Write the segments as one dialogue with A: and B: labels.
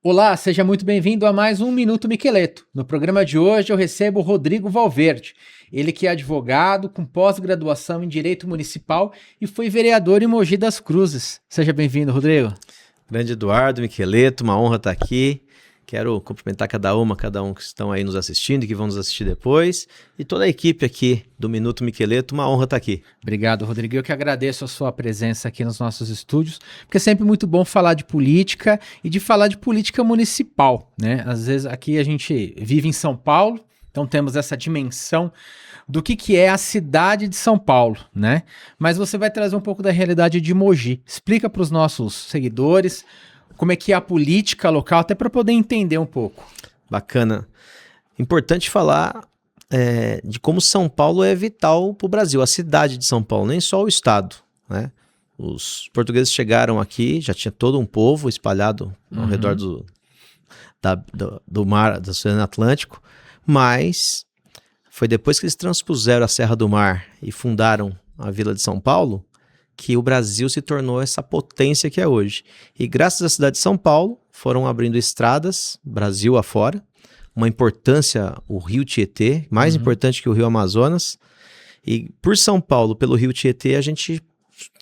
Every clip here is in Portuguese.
A: Olá, seja muito bem-vindo a mais um Minuto Miqueleto. No programa de hoje eu recebo o Rodrigo Valverde. Ele que é advogado com pós-graduação em Direito Municipal e foi vereador em Mogi das Cruzes. Seja bem-vindo, Rodrigo.
B: Grande Eduardo Miqueleto, uma honra estar aqui. Quero cumprimentar cada um que estão aí nos assistindo e que vão nos assistir depois. E toda a equipe aqui do Minuto Miqueleto, uma honra estar aqui.
A: Obrigado, Rodrigo. Eu que agradeço a sua presença aqui nos nossos estúdios, porque é sempre muito bom falar de política e de falar de política municipal, né? Às vezes aqui a gente vive em São Paulo, então temos essa dimensão do que é a cidade de São Paulo, né? Mas você vai trazer um pouco da realidade de Mogi. Explica para os nossos seguidores como é que é a política local, até para poder entender um pouco.
B: Bacana. Importante falar de como São Paulo é vital para o Brasil, a cidade de São Paulo, nem só o estado, né? Os portugueses chegaram aqui, já tinha todo um povo espalhado ao redor do mar, do Oceano Atlântico, mas foi depois que eles transpuseram a Serra do Mar e fundaram a Vila de São Paulo que o Brasil se tornou essa potência que é hoje. E graças à cidade de São Paulo, foram abrindo estradas, Brasil afora, uma importância, o Rio Tietê, mais importante que o Rio Amazonas. E por São Paulo, pelo Rio Tietê, a gente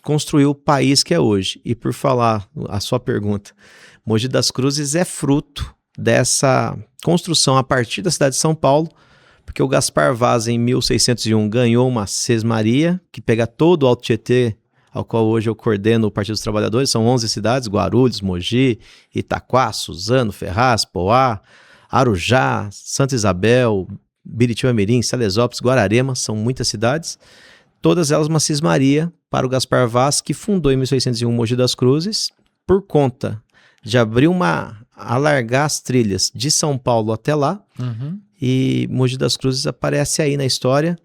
B: construiu o país que é hoje. E por falar a sua pergunta, Mogi das Cruzes é fruto dessa construção a partir da cidade de São Paulo, porque o Gaspar Vaz, em 1601, ganhou uma sesmaria que pega todo o Alto Tietê, ao qual hoje eu coordeno o Partido dos Trabalhadores. São 11 cidades: Guarulhos, Mogi, Itaquá, Suzano, Ferraz, Poá, Arujá, Santa Isabel, Biritiba-Mirim, Salesópolis, Guararema. São muitas cidades, todas elas uma cismaria para o Gaspar Vaz, que fundou em 1601 Mogi das Cruzes, por conta de alargar as trilhas de São Paulo até lá. E Mogi das Cruzes aparece aí na história,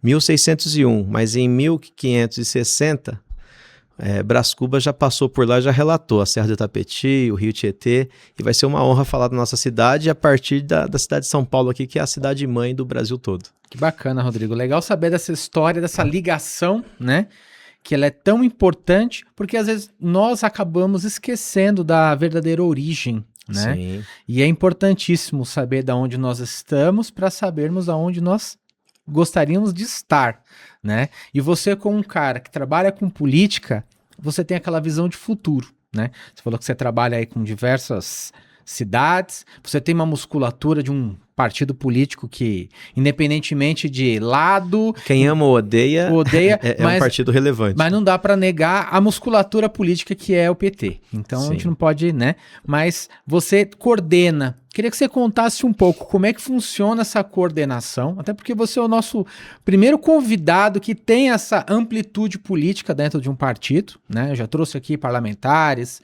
B: 1601, mas em 1560... Brás Cubas já passou por lá, já relatou a Serra do Itapetí, o Rio Tietê, e vai ser uma honra falar da nossa cidade a partir da cidade de São Paulo aqui, que é a cidade mãe do Brasil todo.
A: Que bacana, Rodrigo. Legal saber dessa história, dessa ligação, né? Que ela é tão importante, porque às vezes nós acabamos esquecendo da verdadeira origem, né?
B: Sim.
A: E é importantíssimo saber de onde nós estamos para sabermos aonde nós gostaríamos de estar, né? E você, como um cara que trabalha com política, você tem aquela visão de futuro, né? Você falou que você trabalha aí com diversas cidades, você tem uma musculatura de um partido político que, independentemente de lado...
B: Quem ama ou odeia é um partido relevante.
A: Mas não dá para negar a musculatura política que é o PT. Então, a gente não pode, né? Mas você coordena. Queria que você contasse um pouco como é que funciona essa coordenação, até porque você é o nosso primeiro convidado que tem essa amplitude política dentro de um partido, né? Eu já trouxe aqui parlamentares,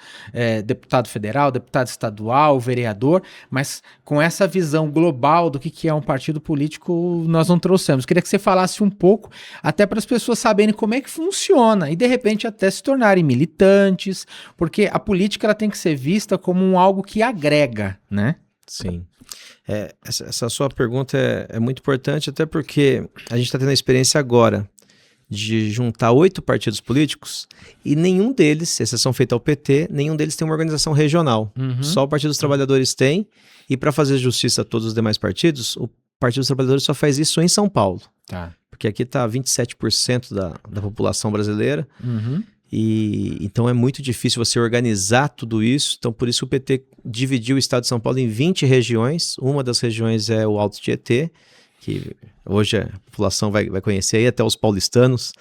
A: deputado federal, deputado estadual, vereador, mas com essa visão global do que é um partido político, nós não trouxemos. Queria que você falasse um pouco, até para as pessoas saberem como é que funciona e, de repente, até se tornarem militantes, porque a política ela tem que ser vista como algo que agrega, né?
B: Sim. Essa sua pergunta é muito importante, até porque a gente está tendo a experiência agora de juntar 8 partidos políticos e nenhum deles, exceção feita ao PT, nenhum deles tem uma organização regional. Só o Partido dos Trabalhadores tem, e para fazer justiça a todos os demais partidos, o Partido dos Trabalhadores só faz isso em São Paulo.
A: Tá.
B: Porque aqui está 27% da população brasileira. E então é muito difícil você organizar tudo isso. Então por isso o PT dividiu o estado de São Paulo em 20 regiões. Uma das regiões é o Alto Tietê, que hoje a população vai conhecer aí, até os paulistanos,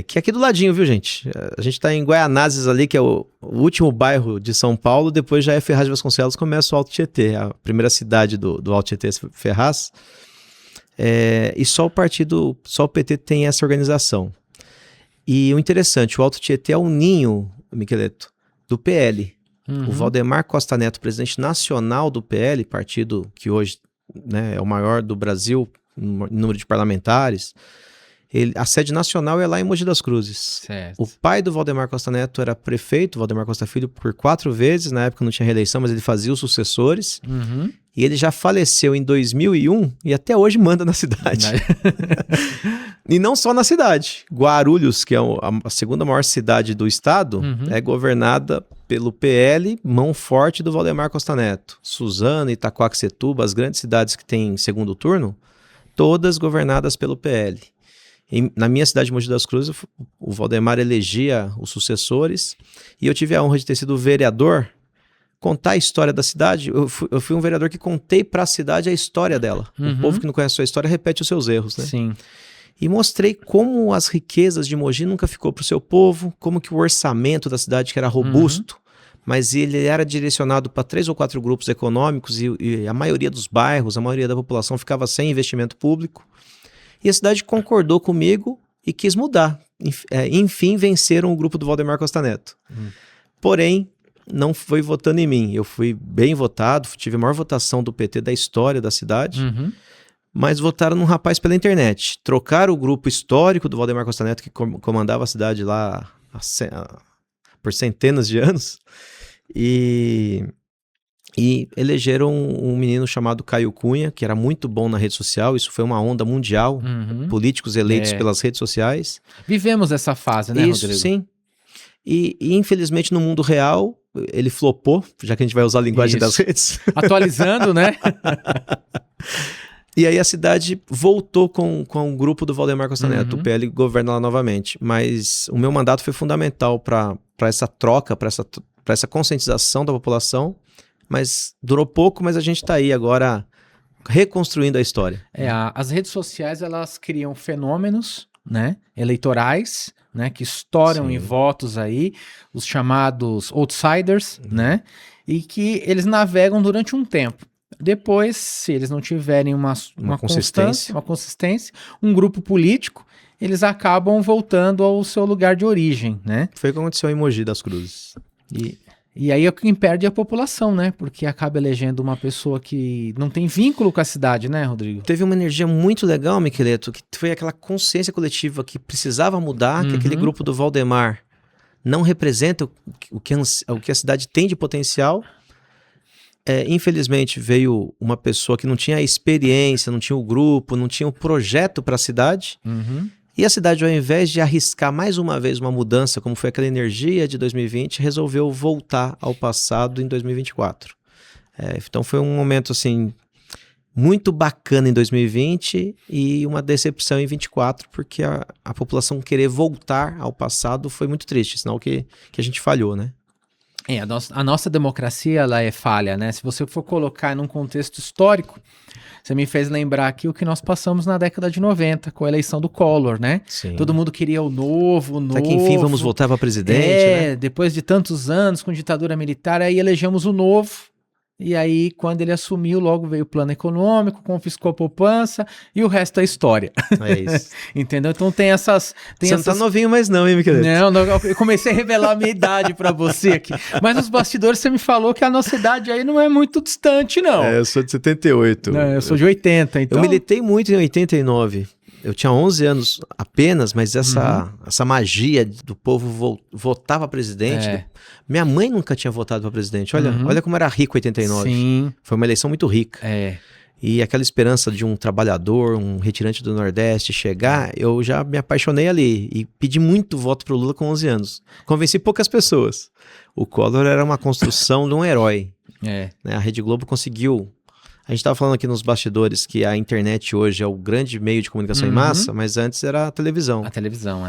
B: que é aqui do ladinho, viu, gente? A gente está em Guaianazes ali, que é o último bairro de São Paulo, depois já é Ferraz de Vasconcelos, começa o Alto Tietê, a primeira cidade do Alto Tietê, Ferraz. E só o PT tem essa organização. E o interessante, o Alto Tietê é o ninho, Miqueleto, do PL. O Valdemar Costa Neto, presidente nacional do PL, partido que hoje, né, é o maior do Brasil em número de parlamentares, a sede nacional é lá em Mogi das Cruzes.
A: Certo.
B: O pai do Valdemar Costa Neto era prefeito, Valdemar Costa Filho, por 4 vezes, na época não tinha reeleição, mas ele fazia os sucessores. E ele já faleceu em 2001 e até hoje manda na cidade. E não só na cidade. Guarulhos, que é a segunda maior cidade do estado, é governada pelo PL, mão forte do Valdemar Costa Neto. Suzano, Itaquaquecetuba, as grandes cidades que têm segundo turno, todas governadas pelo PL. Na minha cidade de Mogi das Cruzes, o Valdemar elegia os sucessores e eu tive a honra de ter sido vereador, contar a história da cidade. Eu fui um vereador que contei para a cidade a história dela. O povo que não conhece a sua história repete os seus erros, né?
A: Sim.
B: E mostrei como as riquezas de Mogi nunca ficou para o seu povo, como que o orçamento da cidade que era robusto, mas ele era direcionado para 3 ou 4 grupos econômicos e a maioria dos bairros, a maioria da população ficava sem investimento público. E a cidade concordou comigo e quis mudar. Enfim, venceram o grupo do Valdemar Costa Neto. Porém, não foi votando em mim. Eu fui bem votado, tive a maior votação do PT da história da cidade. Mas votaram num rapaz pela internet. Trocaram o grupo histórico do Valdemar Costa Neto, que comandava a cidade lá por centenas de anos, e elegeram um menino chamado Caio Cunha, que era muito bom na rede social. Isso foi uma onda mundial, políticos eleitos pelas redes sociais.
A: Vivemos essa fase, né,
B: Isso,
A: Rodrigo?
B: sim. E infelizmente no mundo real, ele flopou, já que a gente vai usar a linguagem das redes.
A: Atualizando, né?
B: E aí a cidade voltou com o grupo do Valdemar Costa Neto. O PL governa lá novamente. Mas o meu mandato foi fundamental para essa troca, para essa conscientização da população. Mas durou pouco, mas a gente está aí agora reconstruindo a história.
A: As redes sociais, elas criam fenômenos, né, eleitorais, né, que estouram em votos aí, os chamados outsiders, né, e que eles navegam durante um tempo. Depois, se eles não tiverem uma consistência, um grupo político, eles acabam voltando ao seu lugar de origem, né?
B: Foi o que aconteceu em Mogi das Cruzes.
A: E aí é quem perde a população, né? Porque acaba elegendo uma pessoa que não tem vínculo com a cidade, né, Rodrigo?
B: Teve uma energia muito legal, Miqueleto, que foi aquela consciência coletiva que precisava mudar, que aquele grupo do Valdemar não representa o que a cidade tem de potencial. Infelizmente veio uma pessoa que não tinha a experiência, não tinha o grupo, não tinha o projeto para a cidade. E a cidade, ao invés de arriscar mais uma vez uma mudança, como foi aquela energia de 2020, resolveu voltar ao passado em 2024. Então foi um momento assim muito bacana em 2020 e uma decepção em 2024, porque a população querer voltar ao passado foi muito triste, sinal que a gente falhou, né?
A: A nossa democracia, ela é falha, né? Se você for colocar num contexto histórico, você me fez lembrar aqui o que nós passamos na década de 90, com a eleição do Collor, né?
B: Sim.
A: Todo mundo queria o novo.
B: Até que enfim vamos voltar para presidente, né?
A: Depois de tantos anos com ditadura militar, aí elegemos o novo. E aí, quando ele assumiu, logo veio o plano econômico, confiscou a poupança e o resto é história.
B: É isso.
A: Entendeu? Então tem essas...
B: Você não tá novinho mais não, hein, Miqueleto?
A: Não, eu comecei a revelar a minha idade pra você aqui. Mas nos bastidores você me falou que a nossa idade aí não é muito distante, não.
B: Eu sou de 78.
A: Não, eu sou de 80, então...
B: Eu militei muito em 89. Eu tinha 11 anos apenas, mas essa magia do povo votar para presidente... Minha mãe nunca tinha votado para presidente. Olha como era rico 89.
A: Sim.
B: Foi uma eleição muito rica. E aquela esperança de um trabalhador, um retirante do Nordeste chegar, eu já me apaixonei ali. E pedi muito voto pro Lula com 11 anos. Convenci poucas pessoas. O Collor era uma construção de um herói. Né? A Rede Globo conseguiu... A gente estava falando aqui nos bastidores que a internet hoje é o grande meio de comunicação em massa, mas antes era a televisão.
A: A televisão,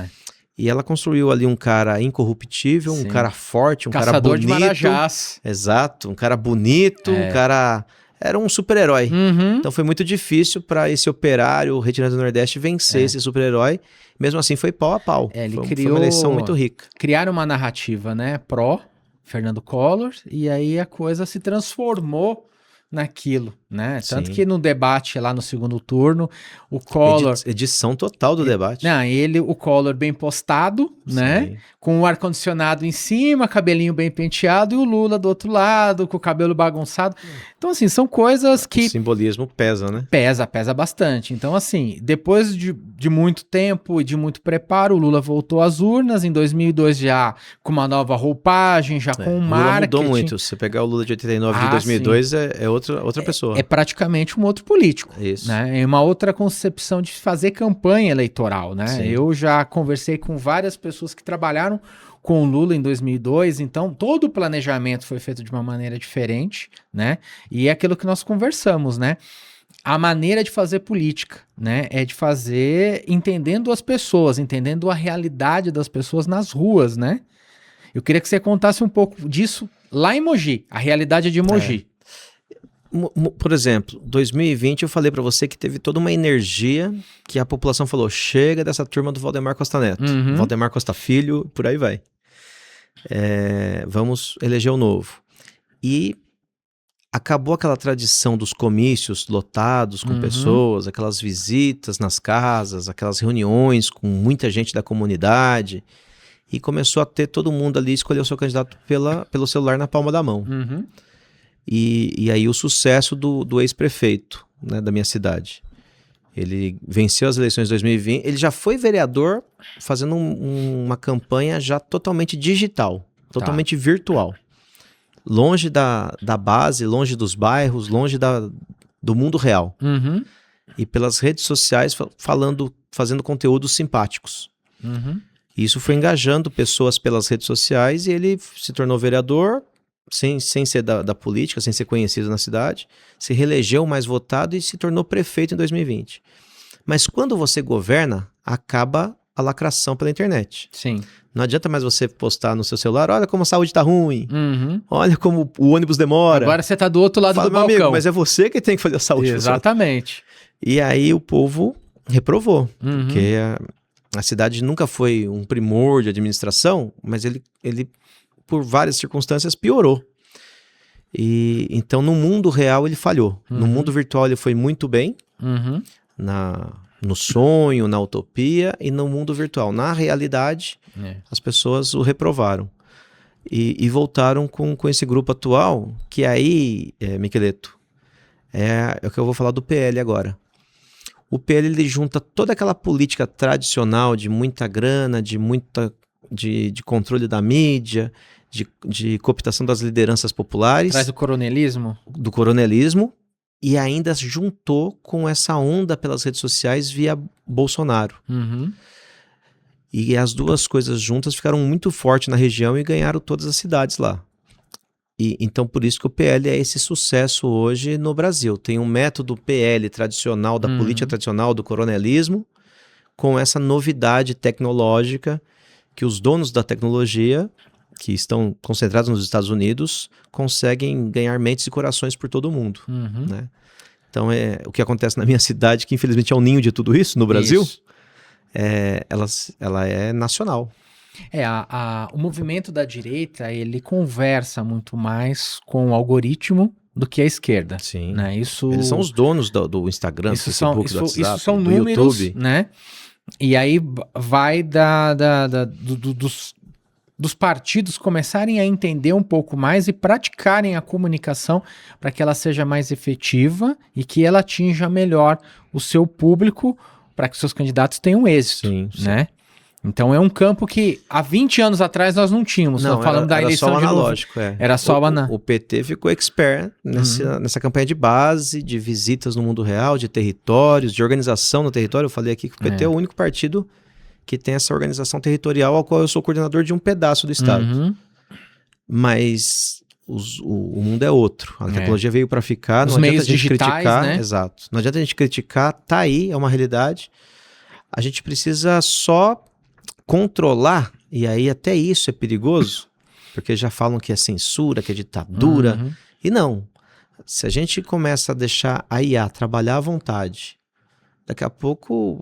B: E ela construiu ali um cara incorruptível, um cara forte, um cara bonito.
A: Caçador de Marajás.
B: Exato, um cara bonito, um cara... Era um super-herói. Então foi muito difícil para esse operário retirante do Nordeste vencer esse super-herói. Mesmo assim foi pau a pau. Foi uma eleição muito rica.
A: Criaram uma narrativa, né, pró-Fernando Collor, e aí a coisa se transformou naquilo, né?
B: Sim.
A: Tanto que no debate lá no segundo turno, o Collor...
B: Edição total do debate.
A: O Collor bem postado, né? Com o ar-condicionado em cima, cabelinho bem penteado, e o Lula do outro lado, com o cabelo bagunçado. Então, assim, são coisas que...
B: O simbolismo pesa, né?
A: Pesa bastante. Então, assim, depois de muito tempo e de muito preparo, o Lula voltou às urnas em 2002 já com uma nova roupagem, já com um marketing.
B: Mudou muito. Se você pegar o Lula de 89 de 2002, é outra pessoa.
A: É praticamente um outro político.
B: Isso.
A: Né? É uma outra concepção de fazer campanha eleitoral, né?
B: Sim.
A: Eu já conversei com várias pessoas que trabalharam com o Lula em 2002, então todo o planejamento foi feito de uma maneira diferente, né? E é aquilo que nós conversamos, né? A maneira de fazer política, né? É de fazer entendendo as pessoas, entendendo a realidade das pessoas nas ruas, né? Eu queria que você contasse um pouco disso lá em Mogi, a realidade de Mogi.
B: Por exemplo, 2020 eu falei para você que teve toda uma energia que a população falou, chega dessa turma do Valdemar Costa Neto, Valdemar Costa Filho, por aí vai. Vamos eleger o novo. E acabou aquela tradição dos comícios lotados com pessoas, aquelas visitas nas casas, aquelas reuniões com muita gente da comunidade, e começou a ter todo mundo ali escolher o seu candidato pelo celular na palma da mão. E aí o sucesso do ex-prefeito, né, da minha cidade. Ele venceu as eleições de 2020, ele já foi vereador fazendo uma campanha já totalmente digital, totalmente virtual. Longe da base, longe dos bairros, longe do mundo real. E pelas redes sociais fazendo conteúdos simpáticos. Isso foi engajando pessoas pelas redes sociais e ele se tornou vereador, sem ser da política, sem ser conhecido na cidade, se reelegeu o mais votado e se tornou prefeito em 2020. Mas quando você governa, acaba a lacração pela internet.
A: Sim.
B: Não adianta mais você postar no seu celular, olha como a saúde tá ruim, olha como o ônibus demora.
A: Agora você tá do outro lado do balcão.
B: Amigo, mas é você que tem que fazer a saúde.
A: Exatamente.
B: E aí o povo reprovou, porque a cidade nunca foi um primor de administração, mas ele por várias circunstâncias piorou. E então no mundo real ele falhou. No mundo virtual ele foi muito bem, no sonho, na utopia, e no mundo virtual. Na realidade, as pessoas o reprovaram. E voltaram com esse grupo atual, que aí, Miqueleto, é o que eu vou falar do PL agora. O PL ele junta toda aquela política tradicional de muita grana, de controle da mídia, de cooptação das lideranças populares.
A: Traz o coronelismo?
B: Do coronelismo. E ainda juntou com essa onda pelas redes sociais via Bolsonaro. E as duas coisas juntas ficaram muito fortes na região e ganharam todas as cidades lá. E então por isso que o PL é esse sucesso hoje no Brasil. Tem um método PL tradicional, da política tradicional, do coronelismo, com essa novidade tecnológica que os donos da tecnologia, que estão concentrados nos Estados Unidos, conseguem ganhar mentes e corações por todo mundo. Né? Então, o que acontece na minha cidade, que infelizmente é o ninho de tudo isso no Brasil, ela é nacional.
A: O movimento da direita, ele conversa muito mais com o algoritmo do que a esquerda.
B: Sim.
A: Né?
B: Eles são os donos do Instagram, do Facebook, do WhatsApp,
A: isso são
B: do
A: números,
B: YouTube.
A: Né? E aí vai dos partidos começarem a entender um pouco mais e praticarem a comunicação para que ela seja mais efetiva e que ela atinja melhor o seu público para que seus candidatos tenham êxito, né? Então é um campo que há 20 anos atrás nós não tínhamos.
B: Não,
A: falando da eleição
B: só o analógico,
A: Era só
B: o PT ficou expert nessa campanha de base, de visitas no mundo real, de territórios, de organização no território. Eu falei aqui que o PT é o único partido que tem essa organização territorial, ao qual eu sou coordenador de um pedaço do estado. Mas o mundo é outro. A tecnologia veio para ficar.
A: Os
B: não
A: meios
B: adianta a gente
A: digitais,
B: criticar.
A: né?
B: Exato. Não adianta a gente criticar, tá aí, é uma realidade. A gente precisa só controlar, e aí até isso é perigoso, porque já falam que é censura, que é ditadura. E não. Se a gente começa a deixar a IA trabalhar à vontade, daqui a pouco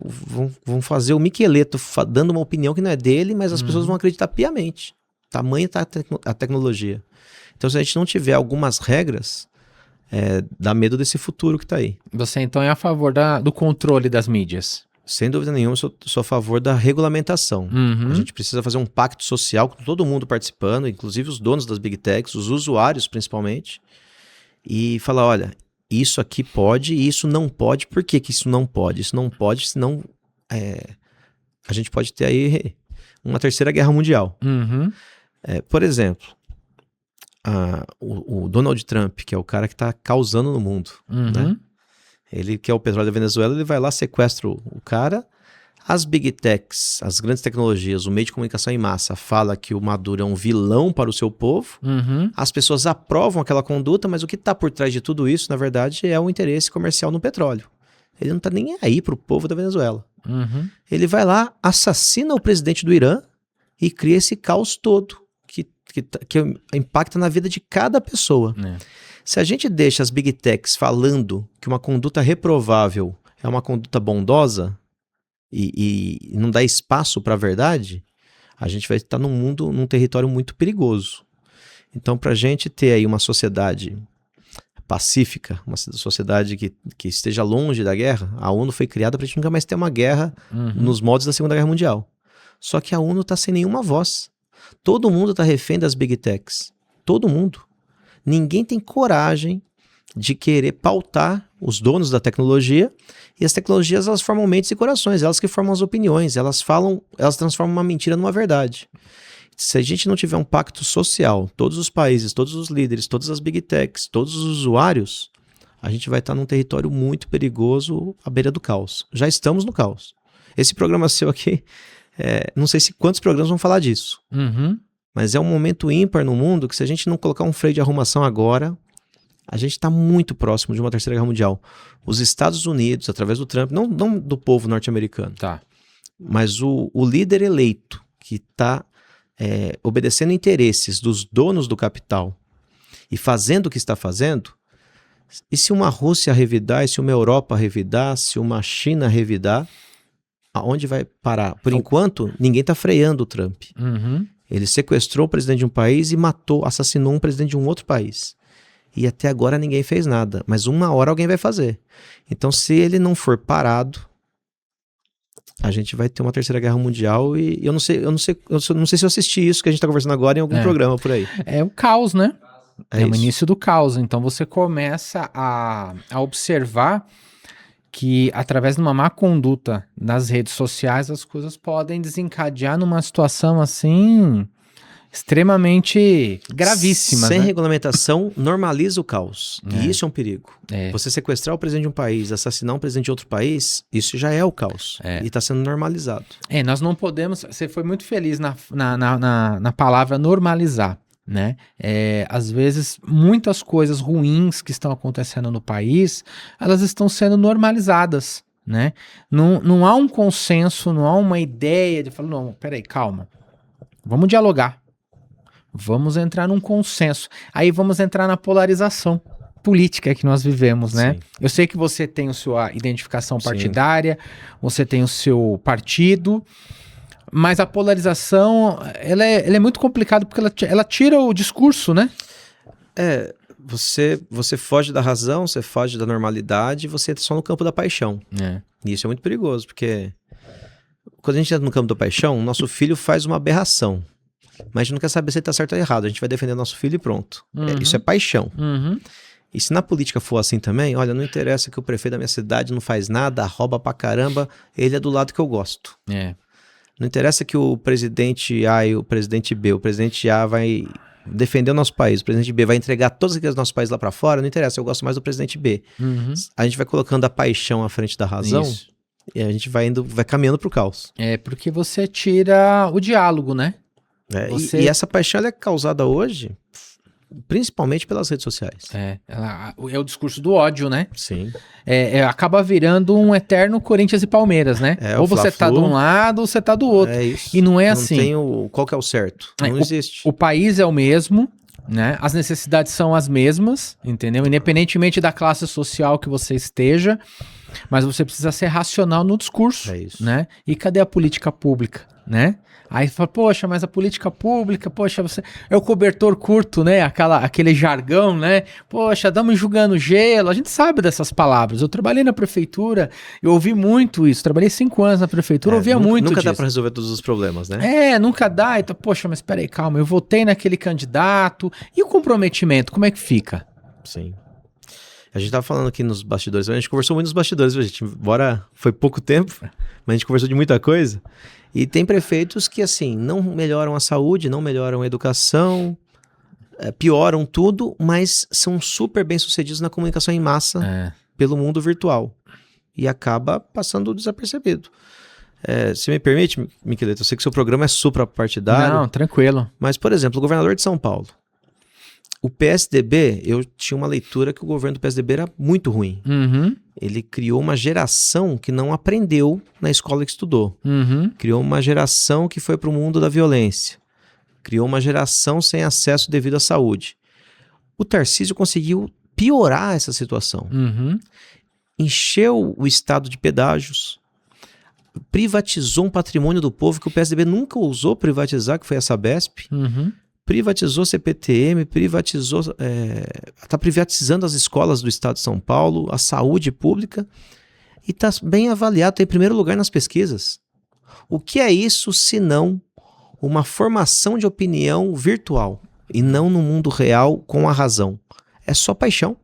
B: vão fazer o Miqueleto dando uma opinião que não é dele, mas as pessoas vão acreditar piamente. Tamanha tá a tecnologia. Então, se a gente não tiver algumas regras, dá medo desse futuro que está aí.
A: Você, então, é a favor do controle das mídias?
B: Sem dúvida nenhuma, sou a favor da regulamentação. A gente precisa fazer um pacto social com todo mundo participando, inclusive os donos das Big Techs, os usuários principalmente, e falar, olha, isso aqui pode e isso não pode. Por que isso não pode? Isso não pode, senão a gente pode ter aí uma terceira guerra mundial. Por exemplo, o Donald Trump, que é o cara que está causando no mundo, né? Ele quer o petróleo da Venezuela, ele vai lá, sequestra o cara, As big techs, as grandes tecnologias, o meio de comunicação em massa fala que o Maduro é um vilão para o seu povo. As pessoas aprovam aquela conduta, mas o que está por trás de tudo isso, na verdade, é o interesse comercial no petróleo. Ele não está nem aí para o povo da Venezuela. Ele vai lá, assassina o presidente do Irã e cria esse caos todo que impacta na vida de cada pessoa. Se a gente deixa as big techs falando que uma conduta reprovável é uma conduta bondosa e não dá espaço para a verdade, a gente vai estar num território muito perigoso. Então, para a gente ter aí uma sociedade pacífica, uma sociedade que esteja longe da guerra, a ONU foi criada para a gente nunca mais ter uma guerra nos moldes da Segunda Guerra Mundial. Só que a ONU está sem nenhuma voz. Todo mundo está refém das big techs. Todo mundo. Ninguém tem coragem de querer pautar os donos da tecnologia, e as tecnologias, elas formam mentes e corações, elas que formam as opiniões, elas transformam uma mentira numa verdade. Se a gente não tiver um pacto social, todos os países, todos os líderes, todas as big techs, todos os usuários, a gente vai estar num território muito perigoso à beira do caos. Já estamos no caos. Esse programa seu aqui, não sei se quantos programas vão falar disso, mas é um momento ímpar no mundo que, se a gente não colocar um freio de arrumação agora, a gente está muito próximo de uma terceira guerra mundial. Os Estados Unidos, através do Trump, não do povo norte-americano, mas o líder eleito que está obedecendo interesses dos donos do capital e fazendo o que está fazendo, e se uma Rússia revidar, e se uma Europa revidar, se uma China revidar, aonde vai parar? Por enquanto, ninguém está freando o Trump. Ele sequestrou o presidente de um país e assassinou um presidente de um outro país. E até agora ninguém fez nada, mas uma hora alguém vai fazer. Então, se ele não for parado, a gente vai ter uma terceira guerra mundial, e eu não sei se eu assisti isso que a gente está conversando agora em algum programa por aí.
A: É o caos, né? É o início do caos. Então você começa a observar que, através de uma má conduta nas redes sociais, as coisas podem desencadear numa situação assim extremamente gravíssima.
B: Sem regulamentação, normaliza o caos. E isso é um perigo. Você sequestrar o presidente de um país, assassinar um presidente de outro país, isso já é o caos. E está sendo normalizado.
A: Nós não podemos... Você foi muito feliz na palavra normalizar, né? Às vezes, muitas coisas ruins que estão acontecendo no país, elas estão sendo normalizadas, né? Não há um consenso, não há uma ideia de falar, não, peraí, calma. Vamos dialogar. Vamos entrar num consenso. Aí vamos entrar na polarização política que nós vivemos, né? Sim. Eu sei que você tem a sua identificação partidária, você tem o seu partido, mas a polarização, ela é muito complicada porque ela tira o discurso, né?
B: Você foge da razão, você foge da normalidade, você entra só no campo da paixão. E isso é muito perigoso, porque quando a gente entra no campo da paixão, nosso filho faz uma aberração. Mas a gente não quer saber se ele está certo ou errado. A gente vai defender nosso filho e pronto. Isso é paixão. E se na política for assim também, olha, não interessa que o prefeito da minha cidade não faz nada, rouba pra caramba, ele é do lado que eu gosto. Não interessa que o presidente A e o presidente B, o presidente A vai defender o nosso país, o presidente B vai entregar todas as riquezas do nosso país lá pra fora, não interessa, eu gosto mais do presidente B. A gente vai colocando a paixão à frente da razão. E a gente vai caminhando pro caos.
A: Porque você tira o diálogo, né?
B: E essa paixão ela é causada hoje principalmente pelas redes sociais.
A: É o discurso do ódio, né?
B: Sim.
A: Acaba virando um eterno Corinthians e Palmeiras, né? Ou você tá de um lado ou você tá do outro.
B: Isso.
A: E não é assim.
B: Não tem qual que é o certo. Não existe.
A: O país é o mesmo, né? As necessidades são as mesmas, entendeu? Independentemente da classe social que você esteja, mas você precisa ser racional no discurso, né? E cadê a política pública, né? Aí fala, poxa, mas a política pública, poxa, você é o cobertor curto, né? Aquele jargão, né? Poxa, estamos enxugando gelo. A gente sabe dessas palavras. Eu trabalhei na prefeitura, eu ouvi muito isso. Trabalhei 5 anos na prefeitura, ouvia muito disso.
B: Nunca dá para resolver todos os problemas, né?
A: Nunca dá. Então, poxa, mas peraí, calma, eu votei naquele candidato. E o comprometimento, como é que fica?
B: Sim. A gente tava falando aqui nos bastidores, a gente conversou muito nos bastidores, gente, embora foi pouco tempo, mas a gente conversou de muita coisa. E tem prefeitos que, assim, não melhoram a saúde, não melhoram a educação, pioram tudo, mas são super bem-sucedidos na comunicação em massa pelo mundo virtual. E acaba passando desapercebido. Se me permite, Miqueleto, eu sei que seu programa é suprapartidário.
A: Não, tranquilo.
B: Mas, por exemplo, o governador de São Paulo. O PSDB, eu tinha uma leitura que o governo do PSDB era muito ruim.
A: Uhum.
B: Ele criou uma geração que não aprendeu na escola que estudou.
A: Uhum.
B: Criou uma geração que foi para o mundo da violência. Criou uma geração sem acesso devido à saúde. O Tarcísio conseguiu piorar essa situação.
A: Uhum.
B: Encheu o estado de pedágios, privatizou um patrimônio do povo que o PSDB nunca ousou privatizar, que foi a Sabesp.
A: Uhum.
B: Privatizou CPTM, está privatizando as escolas do estado de São Paulo, a saúde pública, e está bem avaliado, está em primeiro lugar nas pesquisas. O que é isso senão uma formação de opinião virtual e não no mundo real com a razão? É só paixão.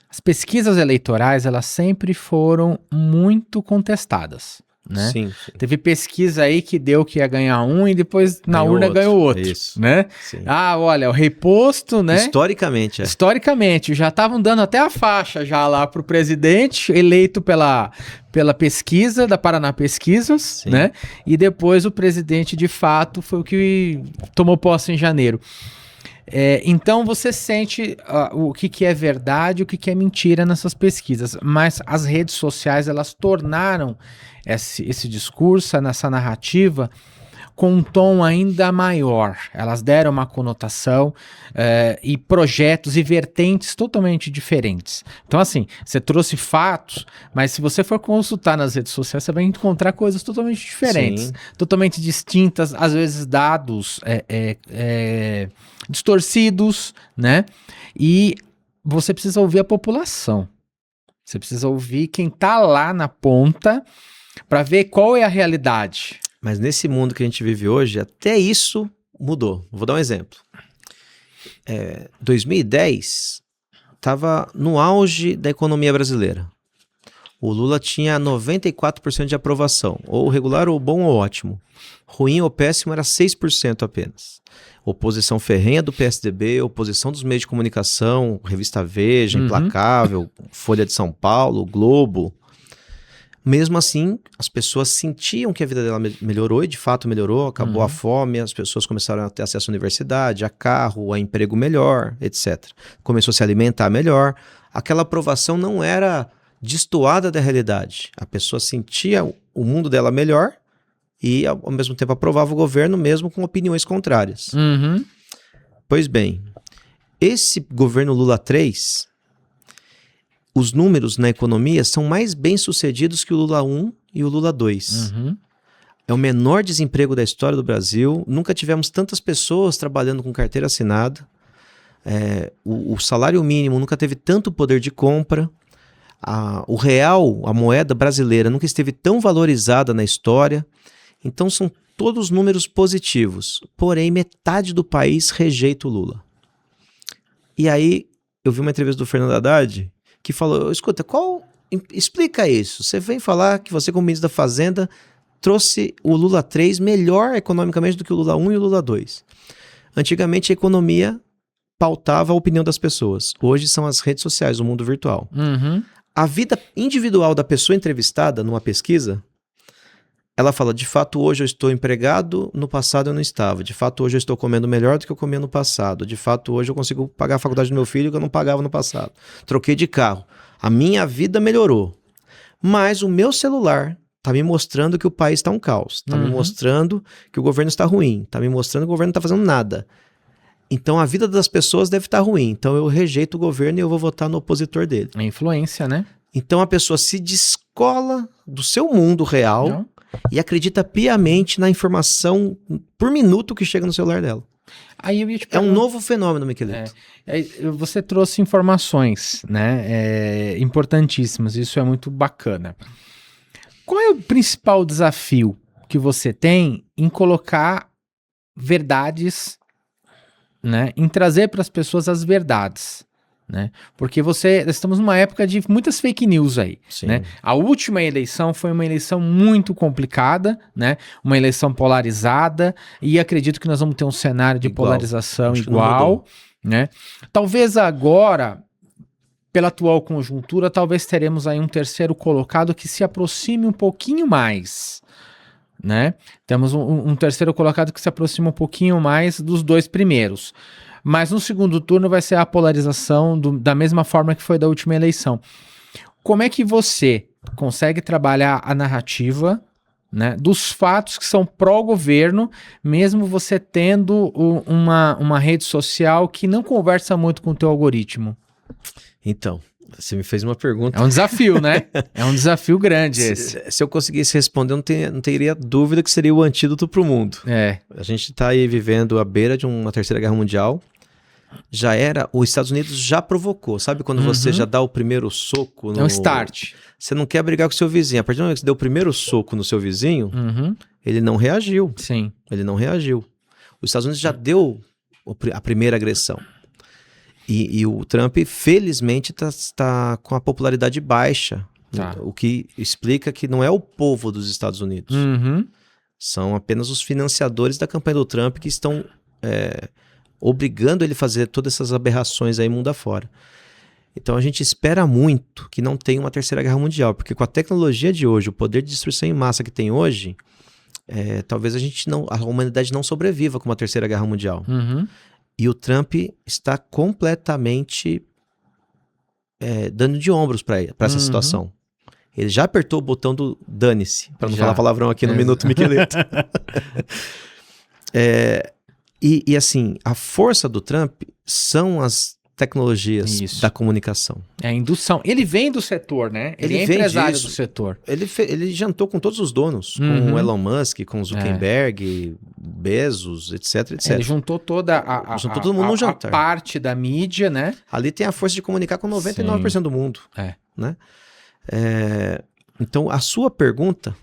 A: As pesquisas eleitorais, elas sempre foram muito contestadas. Né?
B: Sim.
A: Teve pesquisa aí que deu que ia ganhar um e depois na urna ganhou outro. Isso. Né?
B: Sim.
A: Olha, o reposto, né?
B: Historicamente,
A: já estavam dando até a faixa já lá pro presidente eleito pela pesquisa da Paraná Pesquisas, sim, né? E depois o presidente de fato foi o que tomou posse em janeiro. Então você sente o que é verdade e o que é mentira nessas pesquisas, mas as redes sociais, elas tornaram esse discurso, essa narrativa com um tom ainda maior. Elas deram uma conotação e projetos e vertentes totalmente diferentes. Então assim, você trouxe fatos, mas se você for consultar nas redes sociais, você vai encontrar coisas totalmente diferentes, sim, totalmente distintas, às vezes dados distorcidos, né? E você precisa ouvir a população. Você precisa ouvir quem tá lá na ponta para ver qual é a realidade.
B: Mas nesse mundo que a gente vive hoje, até isso mudou. Vou dar um exemplo. 2010 estava no auge da economia brasileira. O Lula tinha 94% de aprovação, ou regular, ou bom, ou ótimo. Ruim ou péssimo era 6% apenas. Oposição ferrenha do PSDB, oposição dos meios de comunicação, Revista Veja, Implacável, Folha de São Paulo, Globo. Mesmo assim, as pessoas sentiam que a vida dela melhorou, e de fato melhorou, acabou a fome, as pessoas começaram a ter acesso à universidade, a carro, a emprego melhor, etc. Começou a se alimentar melhor. Aquela aprovação não era destoada da realidade. A pessoa sentia o mundo dela melhor e, ao mesmo tempo, aprovava o governo mesmo com opiniões contrárias.
A: Uhum.
B: Pois bem, esse governo Lula 3... os números na economia são mais bem-sucedidos que o Lula 1 e o Lula 2.
A: Uhum.
B: É o menor desemprego da história do Brasil. Nunca tivemos tantas pessoas trabalhando com carteira assinada. O salário mínimo nunca teve tanto poder de compra. O real, a moeda brasileira, nunca esteve tão valorizada na história. Então são todos números positivos. Porém, metade do país rejeita o Lula. E aí, eu vi uma entrevista do Fernando Haddad que falou, escuta, explica isso. Você vem falar que você, como ministro da Fazenda, trouxe o Lula 3 melhor economicamente do que o Lula 1 e o Lula 2. Antigamente a economia pautava a opinião das pessoas. Hoje são as redes sociais, o mundo virtual.
A: Uhum.
B: A vida individual da pessoa entrevistada numa pesquisa, ela fala, de fato hoje eu estou empregado, no passado eu não estava. De fato hoje eu estou comendo melhor do que eu comia no passado. De fato hoje eu consigo pagar a faculdade do meu filho que eu não pagava no passado. Troquei de carro. A minha vida melhorou. Mas o meu celular está me mostrando que o país está um caos. Está me mostrando que o governo está ruim. Está me mostrando que o governo não está fazendo nada. Então a vida das pessoas deve estar ruim. Então eu rejeito o governo e eu vou votar no opositor dele.
A: A influência, né?
B: Então a pessoa se descola do seu mundo real... Não. E acredita piamente na informação por minuto que chega no celular dela.
A: Aí eu ia te perguntar,
B: um novo fenômeno, Miqueleto.
A: Você trouxe informações, né, importantíssimas, isso é muito bacana. Qual é o principal desafio que você tem em colocar verdades, né, em trazer para as pessoas as verdades? Né? Porque estamos numa época de muitas fake news aí, né? A última eleição foi uma eleição muito complicada, né? Uma eleição polarizada, e acredito que nós vamos ter um cenário de polarização igual, né? Talvez agora pela atual conjuntura, talvez teremos aí um terceiro colocado que se aproxime um pouquinho mais, né? Temos um terceiro colocado que se aproxima um pouquinho mais dos dois primeiros. Mas no segundo turno vai ser a polarização da mesma forma que foi da última eleição. Como é que você consegue trabalhar a narrativa, né, dos fatos que são pró-governo, mesmo você tendo uma rede social que não conversa muito com o teu algoritmo?
B: Então, você me fez uma pergunta.
A: É um desafio, né? É um desafio grande esse.
B: Se eu conseguisse responder, eu não teria dúvida que seria o antídoto para o mundo.
A: É.
B: A gente está aí vivendo à beira de uma terceira guerra mundial. Os Estados Unidos já provocou. Sabe quando você já dá o primeiro soco?
A: É um start.
B: Você não quer brigar com o seu vizinho. A partir do momento que você deu o primeiro soco no seu vizinho, ele não reagiu.
A: Sim.
B: Ele não reagiu. Os Estados Unidos já deu a primeira agressão. E o Trump, felizmente, está com a popularidade baixa.
A: Tá.
B: O que explica que não é o povo dos Estados Unidos. São apenas os financiadores da campanha do Trump que estão obrigando ele a fazer todas essas aberrações aí mundo afora. Então a gente espera muito que não tenha uma terceira guerra mundial, porque com a tecnologia de hoje, o poder de destruição em massa que tem hoje, talvez a humanidade não sobreviva com uma terceira guerra mundial. E o Trump está completamente dando de ombros para essa situação. Ele já apertou o botão do dane-se, para não falar palavrão aqui no Minuto Miqueleto. E assim, a força do Trump são as tecnologias da comunicação.
A: É a indução. Ele vem do setor, né? Ele é empresário do setor.
B: Ele jantou com todos os donos, com o Elon Musk, com o Zuckerberg, Bezos, etc, etc.
A: Ele juntou toda
B: juntou todo mundo num jantar.
A: A parte da mídia, né?
B: Ali tem a força de comunicar com 99% do mundo. Né? Então, a sua pergunta,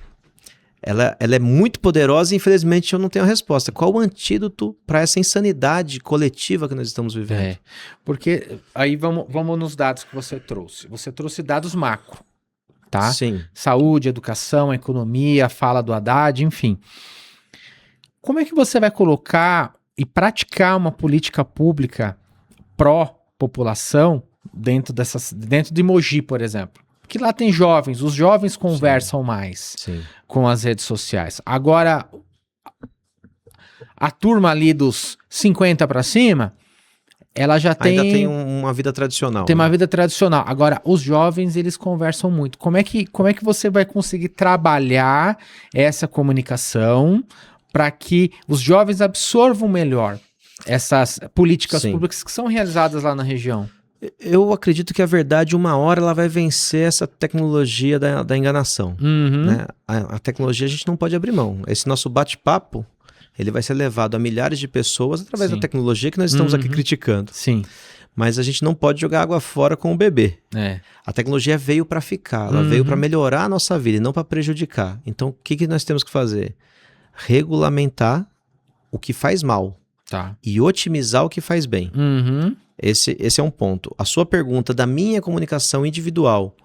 B: ela é muito poderosa e infelizmente eu não tenho a resposta. Qual o antídoto para essa insanidade coletiva que nós estamos vivendo?
A: Porque aí vamos nos dados que você trouxe. Você trouxe dados macro, tá?
B: Sim.
A: Saúde, educação, economia, fala do Haddad, enfim. Como é que você vai colocar e praticar uma política pública pró-população dentro de Mogi, por exemplo? Que lá tem jovens, os jovens conversam mais com as redes sociais. Agora, a turma ali dos 50 para cima, ela já tem...
B: Ainda tem uma vida tradicional.
A: Tem uma vida tradicional. Agora, os jovens, eles conversam muito. Como é que você vai conseguir trabalhar essa comunicação para que os jovens absorvam melhor essas políticas públicas que são realizadas lá na região?
B: Eu acredito que a verdade, uma hora, ela vai vencer essa tecnologia da enganação. Né? A tecnologia a gente não pode abrir mão. Esse nosso bate-papo, ele vai ser levado a milhares de pessoas através da tecnologia que nós estamos aqui criticando.
A: Sim.
B: Mas a gente não pode jogar água fora com o bebê. A tecnologia veio para ficar, ela veio para melhorar a nossa vida e não para prejudicar. Então, o que nós temos que fazer? Regulamentar o que faz mal e otimizar o que faz bem. Esse é um ponto. A sua pergunta da minha comunicação individual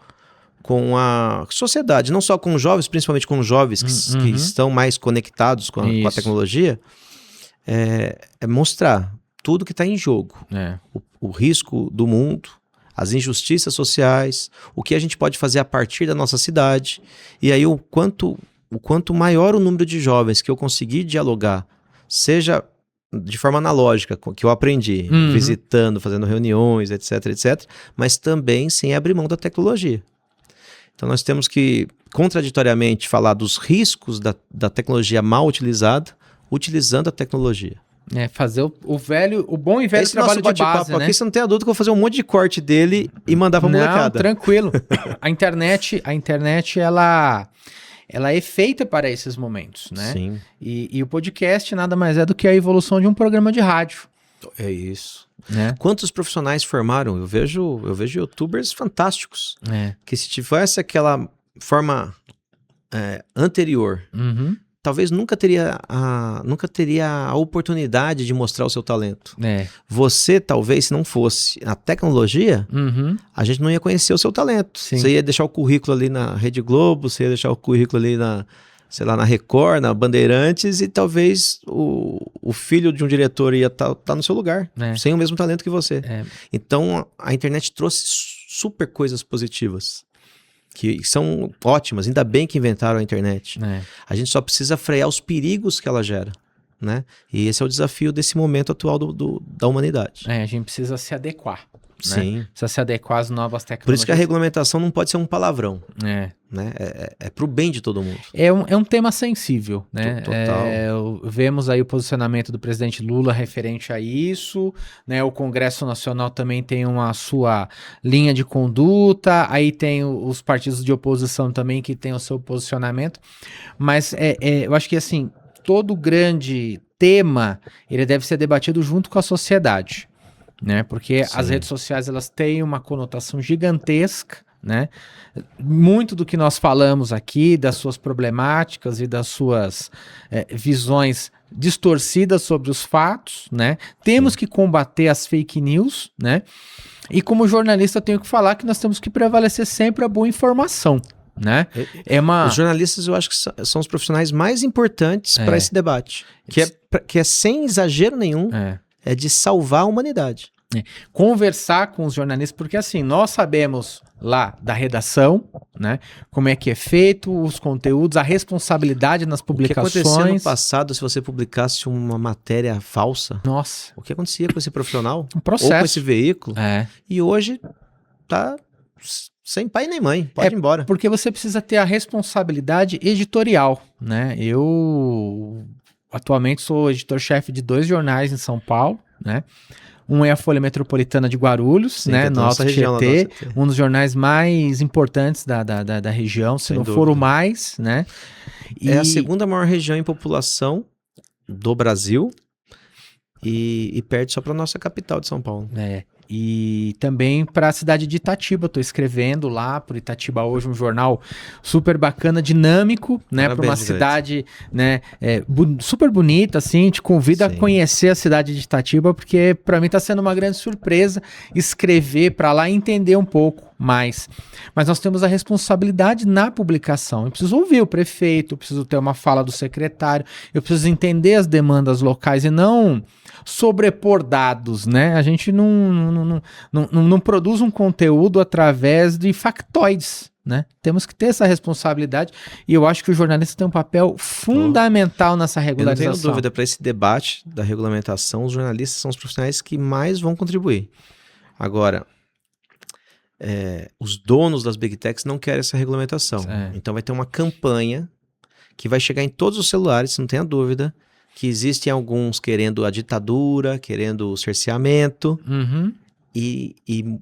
B: com a sociedade, não só com os jovens, principalmente com os jovens que estão mais conectados com a tecnologia, é mostrar tudo que está em jogo. O risco do mundo, as injustiças sociais, o que a gente pode fazer a partir da nossa cidade, e aí o quanto maior o número de jovens que eu conseguir dialogar, seja de forma analógica, que eu aprendi, visitando, fazendo reuniões, etc, etc, mas também sem abrir mão da tecnologia. Então nós temos que, contraditoriamente, falar dos riscos da tecnologia mal utilizada, utilizando a tecnologia.
A: Fazer o bom e velho trabalho de base, né?
B: Aqui você não tem adulto que eu vou fazer um monte de corte dele e mandar pra molecada.
A: Não, tranquilo. A internet, ela é feita para esses momentos, né?
B: Sim.
A: E o podcast nada mais é do que a evolução de um programa de rádio.
B: É isso.
A: Né?
B: Quantos profissionais formaram? Eu vejo youtubers fantásticos. Que se tivesse aquela forma anterior, talvez nunca teria a oportunidade de mostrar o seu talento. Você, talvez, se não fosse a tecnologia, a gente não ia conhecer o seu talento. Você ia deixar o currículo ali na Rede Globo, você ia deixar o currículo ali sei lá, na Record, na Bandeirantes, e talvez o filho de um diretor ia tá no seu lugar, sem o mesmo talento que você. Então, a internet trouxe super coisas positivas, que são ótimas, ainda bem que inventaram a internet. A gente só precisa frear os perigos que ela gera, né? E esse é o desafio desse momento atual da humanidade.
A: A gente precisa se adequar.
B: Sim.
A: Né? Precisa se adequar às novas tecnologias.
B: Por isso que a regulamentação não pode ser um palavrão. Né? É pro bem de todo mundo.
A: É um tema sensível, né?
B: Total.
A: Vemos aí o posicionamento do presidente Lula referente a isso, né? O Congresso Nacional também tem uma sua linha de conduta, aí tem os partidos de oposição também que tem o seu posicionamento, mas eu acho que assim, todo grande tema, ele deve ser debatido junto com a sociedade. Né? Porque
B: Sim.
A: as redes sociais elas têm uma conotação gigantesca, né? Muito do que nós falamos aqui, das suas problemáticas e das suas visões distorcidas sobre os fatos, né? Temos que combater as fake news, né? E como jornalista eu tenho que falar que nós temos que prevalecer sempre a boa informação. Né?
B: Os jornalistas eu acho que são os profissionais mais importantes para esse debate, que é sem exagero nenhum, é de salvar a humanidade.
A: Conversar com os jornalistas, porque assim, nós sabemos lá da redação, né, como é que é feito, os conteúdos, a responsabilidade nas publicações.
B: O que acontecia no passado se você publicasse uma matéria falsa?
A: Nossa.
B: O que acontecia com esse profissional?
A: Um processo.
B: Ou com esse veículo? E hoje tá sem pai nem mãe, pode ir embora.
A: Porque você precisa ter a responsabilidade editorial, né? Eu atualmente sou editor-chefe de 2 jornais em São Paulo, né? Um é a Folha Metropolitana de Guarulhos, né? No Alto Tietê, um dos jornais mais importantes da região, se não for o mais, né?
B: É a segunda maior região em população do Brasil e perde só para nossa capital de São Paulo.
A: E também para a cidade de Itatiba, estou escrevendo lá por Itatiba hoje, um jornal super bacana, dinâmico, né, para uma cidade, né, super bonita, assim, te convido a conhecer a cidade de Itatiba, porque para mim está sendo uma grande surpresa escrever para lá e entender um pouco mais. Mas nós temos a responsabilidade na publicação, eu preciso ouvir o prefeito, eu preciso ter uma fala do secretário, eu preciso entender as demandas locais e não sobrepor dados, né? A gente não produz um conteúdo através de factoides, né? Temos que ter essa responsabilidade e eu acho que o jornalista tem um papel fundamental nessa regularização.
B: Eu não tenho dúvida, para esse debate da regulamentação, os jornalistas são os profissionais que mais vão contribuir. Agora, os donos das Big Techs não querem essa regulamentação. Então vai ter uma campanha que vai chegar em todos os celulares, não tenha dúvida, que existem alguns querendo a ditadura, querendo o cerceamento, e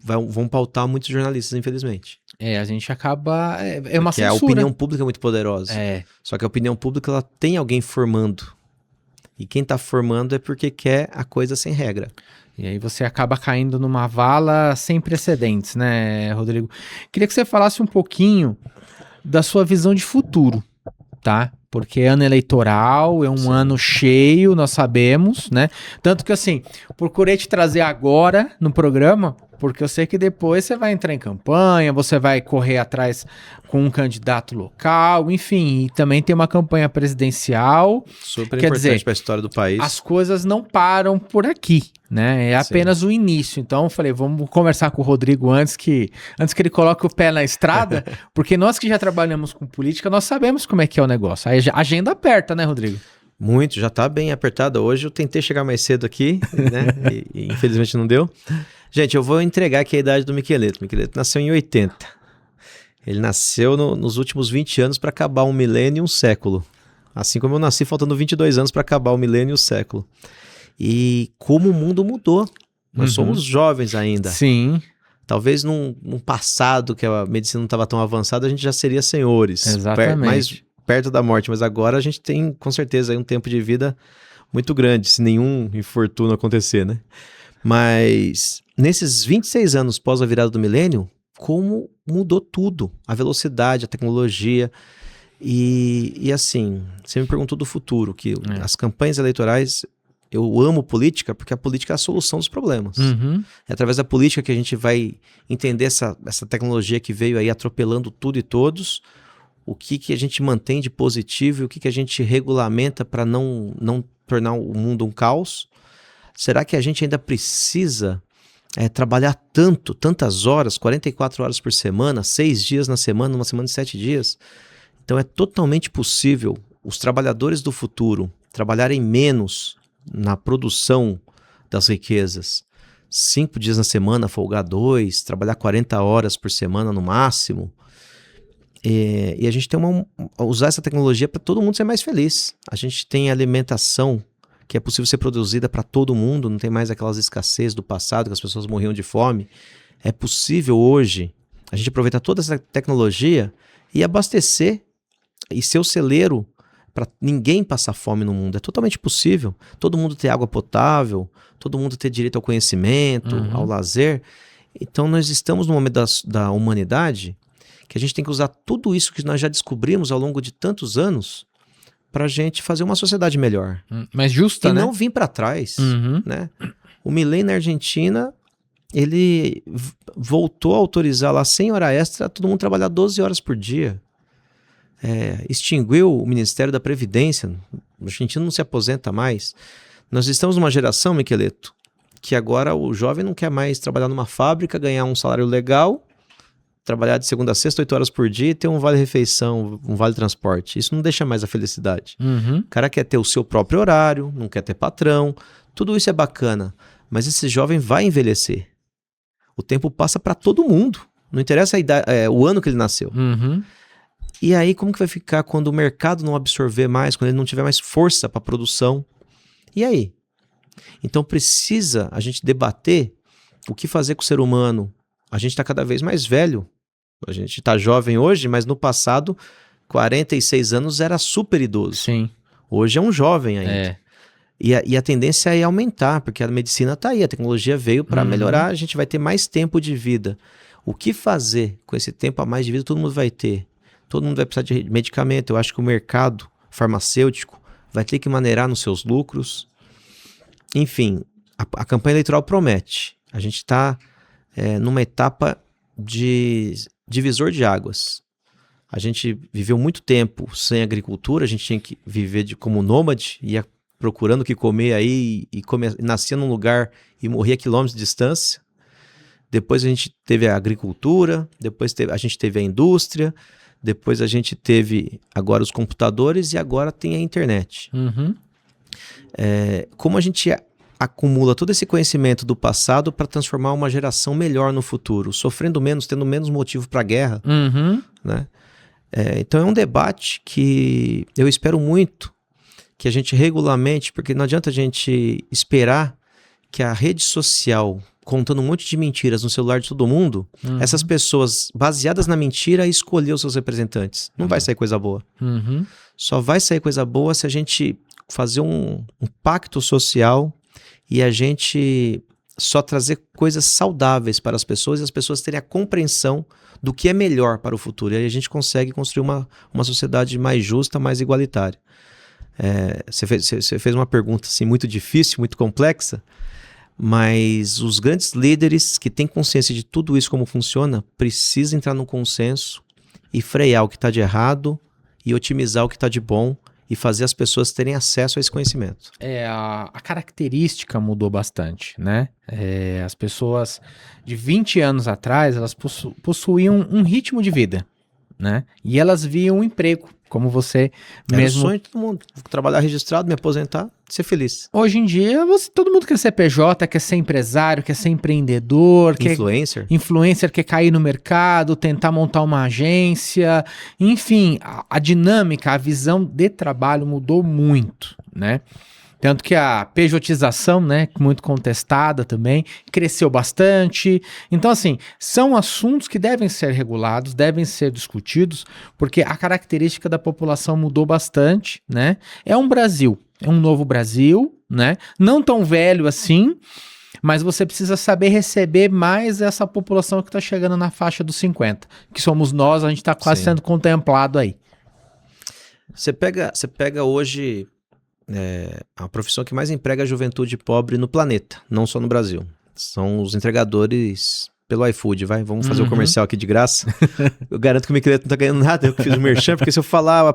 B: vão pautar muitos jornalistas, infelizmente.
A: A gente acaba... É uma censura.
B: A opinião pública é muito poderosa. Só que a opinião pública ela tem alguém formando. E quem está formando é porque quer a coisa sem regra.
A: E aí você acaba caindo numa vala sem precedentes, né, Rodrigo? Queria que você falasse um pouquinho da sua visão de futuro, tá? Porque ano eleitoral, é um ano cheio, nós sabemos, né? Tanto que, assim, procurei te trazer agora no programa, porque eu sei que depois você vai entrar em campanha, você vai correr atrás com um candidato local, enfim, e também tem uma campanha presidencial.
B: Super importante para a história do país.
A: As coisas não param por aqui, né? É apenas o início. Então eu falei, vamos conversar com o Rodrigo antes que ele coloque o pé na estrada, porque nós que já trabalhamos com política, nós sabemos como é que é o negócio. Aí a agenda aperta, né, Rodrigo?
B: Muito, já tá bem apertada. Hoje eu tentei chegar mais cedo aqui, né? e infelizmente não deu. Gente, eu vou entregar aqui a idade do Miqueleto. O Miqueleto nasceu em 80. Ele nasceu nos últimos 20 anos para acabar um milênio e um século. Assim como eu nasci faltando 22 anos para acabar o milênio e o século. E como o mundo mudou. Nós somos jovens ainda.
A: Sim.
B: Talvez num passado que a medicina não estava tão avançada, a gente já seria senhores.
A: Exatamente.
B: Mais perto da morte. Mas agora a gente tem, com certeza, aí um tempo de vida muito grande, se nenhum infortúnio acontecer, né? Mas nesses 26 anos pós a virada do milênio, como mudou tudo. A velocidade, a tecnologia. E assim, você me perguntou do futuro, que as campanhas eleitorais... Eu amo política porque a política é a solução dos problemas. É através da política que a gente vai entender essa tecnologia que veio aí atropelando tudo e todos, o que a gente mantém de positivo e o que a gente regulamenta para não tornar o mundo um caos? Será que a gente ainda precisa trabalhar tantas horas, 44 horas por semana, 6 dias na semana, uma semana de 7 dias? Então é totalmente possível os trabalhadores do futuro trabalharem menos na produção das riquezas, 5 dias na semana, folgar 2, trabalhar 40 horas por semana no máximo. E a gente tem usar essa tecnologia para todo mundo ser mais feliz. A gente tem alimentação que é possível ser produzida para todo mundo, não tem mais aquelas escassez do passado que as pessoas morriam de fome. É possível hoje a gente aproveitar toda essa tecnologia e abastecer e ser o celeiro para ninguém passar fome no mundo. É totalmente possível. Todo mundo ter água potável, todo mundo ter direito ao conhecimento, ao lazer. Então nós estamos no momento da humanidade que a gente tem que usar tudo isso que nós já descobrimos ao longo de tantos anos para a gente fazer uma sociedade melhor.
A: Mais justa, né?
B: E não vir para trás. Né? O Milei na Argentina, ele voltou a autorizar lá 100 horas extra, todo mundo trabalhar 12 horas por dia. Extinguiu o Ministério da Previdência, o argentino não se aposenta mais. Nós estamos numa geração, Miqueleto, que agora o jovem não quer mais trabalhar numa fábrica, ganhar um salário legal, trabalhar de segunda a sexta, 8 horas por dia e ter um vale-refeição, um vale-transporte. Isso não deixa mais a felicidade. O cara quer ter o seu próprio horário, não quer ter patrão, tudo isso é bacana, mas esse jovem vai envelhecer. O tempo passa para todo mundo, não interessa a idade, o ano que ele nasceu. E aí, como que vai ficar quando o mercado não absorver mais, quando ele não tiver mais força para produção? E aí? Então precisa a gente debater o que fazer com o ser humano. A gente está cada vez mais velho. A gente está jovem hoje, mas no passado, 46 anos era super idoso.
A: Sim.
B: Hoje é um jovem ainda. E a tendência é aumentar, porque a medicina está aí, a tecnologia veio para melhorar, a gente vai ter mais tempo de vida. O que fazer com esse tempo a mais de vida, todo mundo vai ter. Todo mundo vai precisar de medicamento. Eu acho que o mercado farmacêutico vai ter que maneirar nos seus lucros. Enfim, a campanha eleitoral promete. A gente está numa etapa de divisor de águas. A gente viveu muito tempo sem agricultura, a gente tinha que viver como nômade, ia procurando o que comer aí e nascia num lugar e morria a quilômetros de distância. Depois a gente teve a agricultura, depois a gente teve a indústria, depois a gente teve agora os computadores e agora tem a internet. Como a gente acumula todo esse conhecimento do passado para transformar uma geração melhor no futuro, sofrendo menos, tendo menos motivo para a guerra. Né? Então é um debate que eu espero muito que a gente regulamente, porque não adianta a gente esperar que a rede social, contando um monte de mentiras no celular de todo mundo, essas pessoas baseadas na mentira escolher os seus representantes. Não vai sair coisa boa. Só vai sair coisa boa se a gente fazer um pacto social e a gente só trazer coisas saudáveis para as pessoas e as pessoas terem a compreensão do que é melhor para o futuro. E aí a gente consegue construir uma sociedade mais justa, mais igualitária. Você fez uma pergunta assim, muito difícil, muito complexa, mas os grandes líderes que têm consciência de tudo isso como funciona, precisam entrar num consenso e frear o que está de errado e otimizar o que está de bom e fazer as pessoas terem acesso a esse conhecimento.
A: A característica mudou bastante, né? As pessoas de 20 anos atrás, elas possuíam um ritmo de vida, né? E elas viam um emprego, como você mesmo...
B: Era o sonho de todo mundo, trabalhar registrado, me aposentar, ser feliz.
A: Hoje em dia, todo mundo quer ser PJ, quer ser empresário, quer ser empreendedor, influencer, quer cair no mercado, tentar montar uma agência, enfim, a dinâmica, a visão de trabalho mudou muito, né? Tanto que a pejotização, né, muito contestada também, cresceu bastante. Então, assim, são assuntos que devem ser regulados, devem ser discutidos, porque a característica da população mudou bastante, né? É um Brasil, é um novo Brasil, né? Não tão velho assim, mas você precisa saber receber mais essa população que está chegando na faixa dos 50, que somos nós, a gente está quase sendo contemplado aí.
B: Você pega hoje... a profissão que mais emprega a juventude pobre no planeta, não só no Brasil. São os entregadores pelo iFood, vamos fazer o comercial aqui de graça. Eu garanto que o Miqueleto não tá ganhando nada, eu que fiz o merchan, porque se eu falar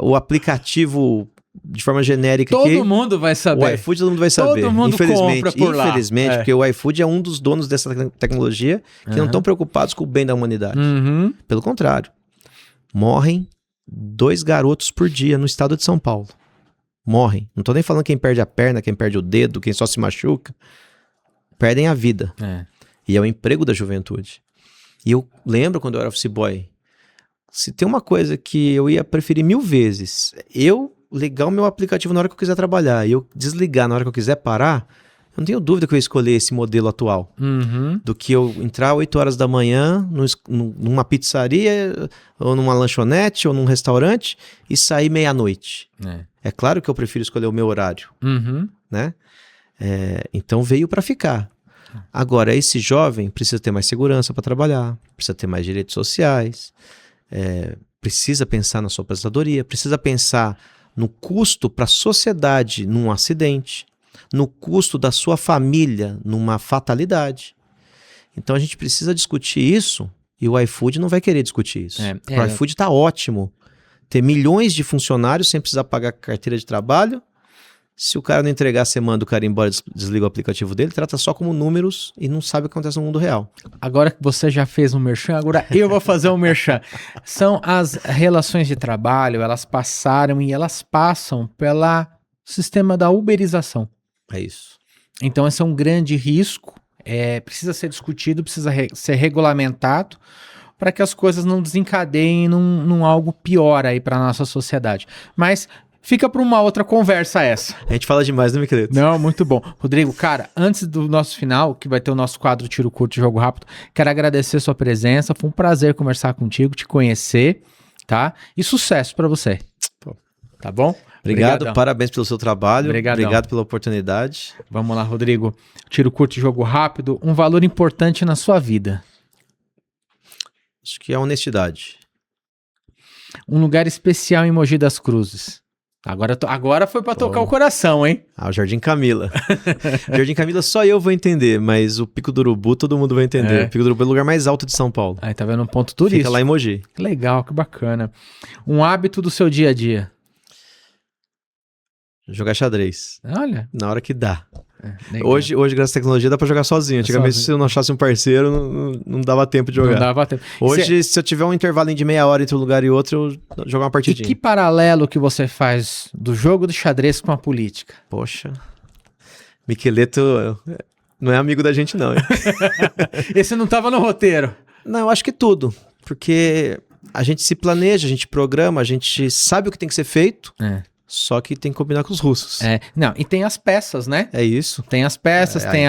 B: o aplicativo de forma genérica aqui...
A: Todo mundo vai saber.
B: O iFood todo mundo vai saber.
A: Todo mundo compra por lá.
B: Infelizmente, porque o iFood é um dos donos dessa tecnologia que não estão preocupados com o bem da humanidade. Pelo contrário. Morrem 2 garotos por dia no estado de São Paulo. Morrem. Não tô nem falando quem perde a perna, quem perde o dedo, quem só se machuca. Perdem a vida. E é o emprego da juventude. E eu lembro quando eu era office boy, se tem uma coisa que eu ia preferir 1000 vezes, eu ligar o meu aplicativo na hora que eu quiser trabalhar e eu desligar na hora que eu quiser parar, eu não tenho dúvida que eu ia escolher esse modelo atual. Do que eu entrar 8 horas da manhã numa pizzaria, ou numa lanchonete, ou num restaurante e sair meia-noite. É claro que eu prefiro escolher o meu horário. Né? Então veio para ficar. Agora, esse jovem precisa ter mais segurança para trabalhar, precisa ter mais direitos sociais, precisa pensar na sua aposentadoria, precisa pensar no custo para a sociedade num acidente, no custo da sua família numa fatalidade. Então a gente precisa discutir isso e o iFood não vai querer discutir isso. O iFood está ótimo. Ter milhões de funcionários sem precisar pagar carteira de trabalho. Se o cara não entregar, você manda o cara embora, desliga o aplicativo dele, trata só como números e não sabe o que acontece no mundo real. Agora que você já fez um merchan, agora eu vou fazer um merchan. São as relações de trabalho, elas passaram e elas passam pelo sistema da uberização. É isso. Então esse é um grande risco, precisa ser discutido, precisa ser regulamentado para que as coisas não desencadeiem num algo pior aí para a nossa sociedade. Mas... fica para uma outra conversa essa. A gente fala demais, né, Miqueleto? Não, muito bom. Rodrigo, cara, antes do nosso final, que vai ter o nosso quadro Tiro Curto e Jogo Rápido, quero agradecer sua presença. Foi um prazer conversar contigo, te conhecer, tá? E sucesso para você. Tá bom? Obrigado, parabéns pelo seu trabalho. Obrigado pela oportunidade. Vamos lá, Rodrigo. Tiro Curto e Jogo Rápido. Um valor importante na sua vida. Acho que é a honestidade. Um lugar especial em Mogi das Cruzes. Agora foi pra tocar o coração, hein? O Jardim Camila. Jardim Camila só eu vou entender, mas o Pico do Urubu todo mundo vai entender. O Pico do Urubu é o lugar mais alto de São Paulo. Aí tá vendo um ponto turístico. Fica lá em Mogi. Que legal, que bacana. Um hábito do seu dia a dia? Jogar xadrez. Olha. Na hora que dá. Hoje, graças à tecnologia, dá pra jogar sozinho. Antigamente, se eu não achasse um parceiro, não dava tempo de jogar. Não dava tempo. Hoje, se eu tiver um intervalo de meia hora entre um lugar e outro, eu jogar uma partidinha. E que paralelo que você faz do jogo do xadrez com a política? Poxa, Miqueleto não é amigo da gente não. Esse não tava no roteiro. Não, eu acho que tudo. Porque a gente se planeja, a gente programa, a gente sabe o que tem que ser feito. Só que tem que combinar com os russos. Não, e tem as peças, né? É isso. Tem as peças, tem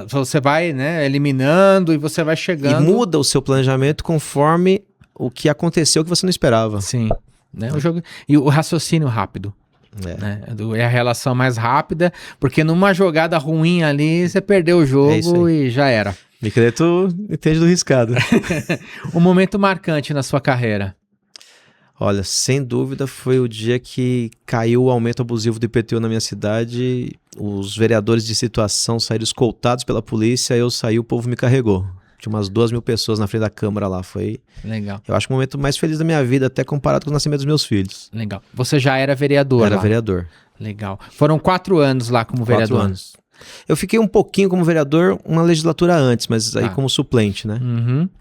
B: você vai, né, eliminando e você vai chegando. E muda o seu planejamento conforme o que aconteceu que você não esperava. Sim. Né? O jogo... E o raciocínio rápido. Né? É a relação mais rápida, porque numa jogada ruim ali, você perdeu o jogo e já era. Miqueleto entende do riscado. Um momento marcante na sua carreira. Olha, sem dúvida foi o dia que caiu o aumento abusivo do IPTU na minha cidade, os vereadores de situação saíram escoltados pela polícia, eu saí, o povo me carregou. Tinha umas 2.000 pessoas na frente da Câmara lá, foi... Legal. Eu acho o momento mais feliz da minha vida, até comparado com o nascimento dos meus filhos. Legal. Você já era vereador lá? Era vereador. Legal. Foram 4 anos lá como vereador? 4 anos. Eu fiquei um pouquinho como vereador uma legislatura antes, mas aí como suplente, né?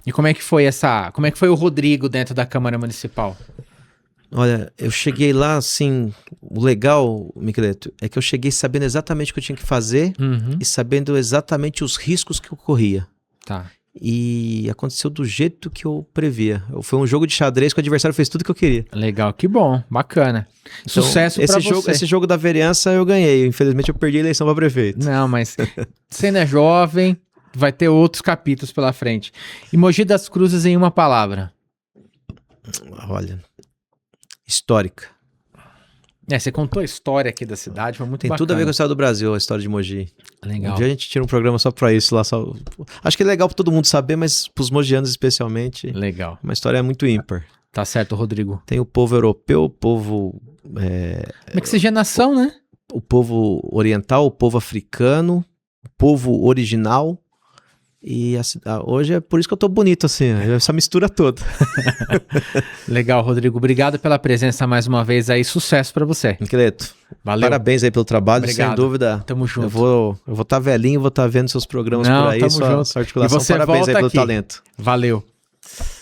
B: E como é que foi como é que foi o Rodrigo dentro da Câmara Municipal? Olha, eu cheguei lá, assim, o legal, Miqueleto, é que eu cheguei sabendo exatamente o que eu tinha que fazer e sabendo exatamente os riscos que ocorria. Tá. E aconteceu do jeito que eu previa. Foi um jogo de xadrez que o adversário fez tudo que eu queria. Legal, que bom, bacana. Então, sucesso pra você. Esse jogo da vereança eu ganhei. Infelizmente eu perdi a eleição para prefeito. Não, mas você ainda é jovem, vai ter outros capítulos pela frente. E Mogi das Cruzes em uma palavra. Olha, histórica. Você contou a história aqui da cidade, foi muito bacana. Tem tudo a ver com a história do Brasil, a história de Mogi. Legal. Um dia a gente tira um programa só pra isso lá. Acho que é legal pra todo mundo saber, mas pros mogianos especialmente. Legal. Uma história muito ímpar. Tá certo, Rodrigo. Tem o povo europeu, o povo... Mixigenação, né? O povo oriental, o povo africano, o povo original E hoje é por isso que eu tô bonito, assim, essa mistura toda.
A: Legal, Rodrigo. Obrigado pela presença mais uma vez aí. Sucesso pra você.
B: Incleto. Valeu. Parabéns aí pelo trabalho, obrigado. Sem dúvida.
A: Tamo junto.
B: Eu vou estar velhinho, vou estar vendo seus programas por aí, sua articulação.
A: E você
B: parabéns aí pelo
A: aqui.
B: talento.
A: Valeu.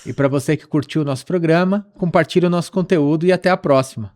A: E para você que curtiu o nosso programa, compartilhe o nosso conteúdo e até a próxima.